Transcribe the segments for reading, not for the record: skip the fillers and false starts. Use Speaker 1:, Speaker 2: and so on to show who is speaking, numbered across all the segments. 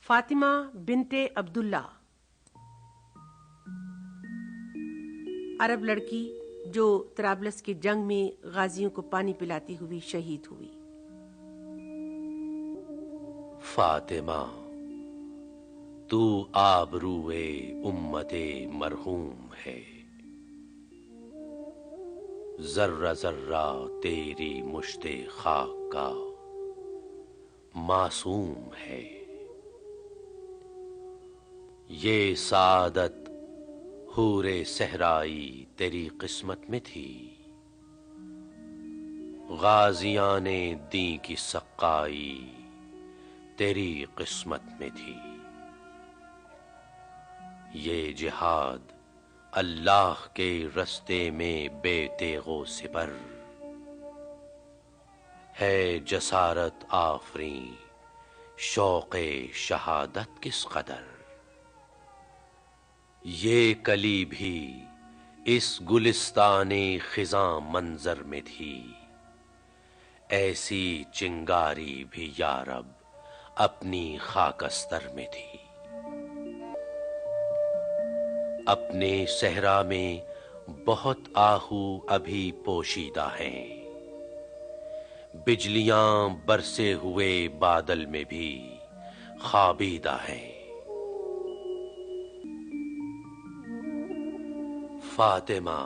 Speaker 1: فاطمہ بنت عبداللہ، عرب لڑکی جو طرابلس کی جنگ میں غازیوں کو پانی پلاتی ہوئی شہید ہوئی۔
Speaker 2: فاطمہ تو آبروئے امت مرحوم ہے، ذرہ ذرہ تیری مشت خاک کا معصوم ہے۔ یہ سعادت حور صحرائی تیری قسمت میں تھی، غازیان دین کی سقائی تیری قسمت میں تھی۔ یہ جہاد اللہ کے رستے میں بے تیغ و سپر ہے، جسارت آفریں شوق شہادت کس قدر۔ یہ کلی بھی اس گلستان خزاں منظر میں تھی، ایسی چنگاری بھی یا رب اپنی خاکستر میں تھی۔ اپنے صحرا میں بہت آہو ابھی پوشیدہ ہیں، بجلیاں برسے ہوئے بادل میں بھی خوابیدہ ہیں۔ فاطمہ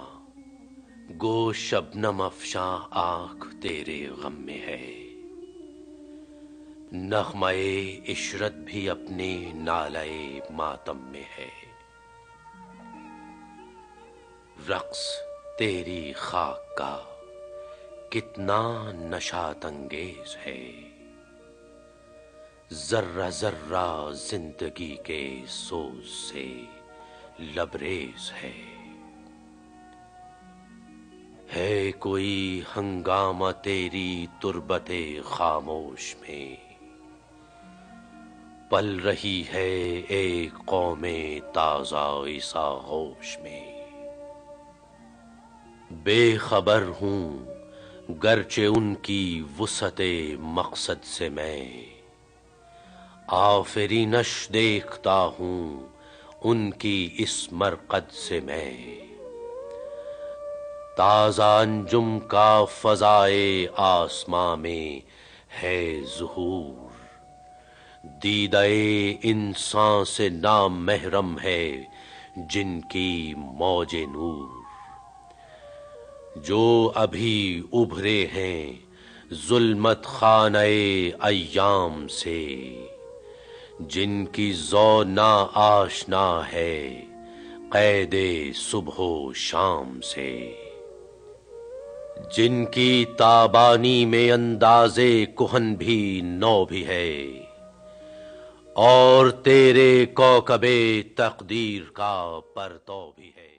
Speaker 2: گو شبنم افشاں آنکھ تیرے غم میں ہے، نغمہ عشرت بھی اپنے نالے ماتم میں ہے۔ رقص تیری خاک کا کتنا نشاط انگیز ہے، ذرہ ذرہ زندگی کے سوز سے لبریز ہے۔ ہے کوئی ہنگامہ تیری تربت خاموش میں، پل رہی ہے ایک قوم تازہ عیسیٰ ہوش میں۔ بے خبر ہوں گرچہ ان کی وسعت مقصد سے میں، آفرینش دیکھتا ہوں ان کی اس مرقد سے میں۔ تازہ انجم کا فضائے آسماں میں ہے ظہور، دیدہ انسان سے نامحرم ہے جن کی موج نور۔ جو ابھی ابھرے ہیں ظلمت خانہ ایام سے، جن کی ذو نا آشنا ہے قید صبح و شام سے، جن کی تابانی میں انداز کہن بھی نو بھی ہے، اور تیرے کوکب تقدیر کا پرتو بھی ہے۔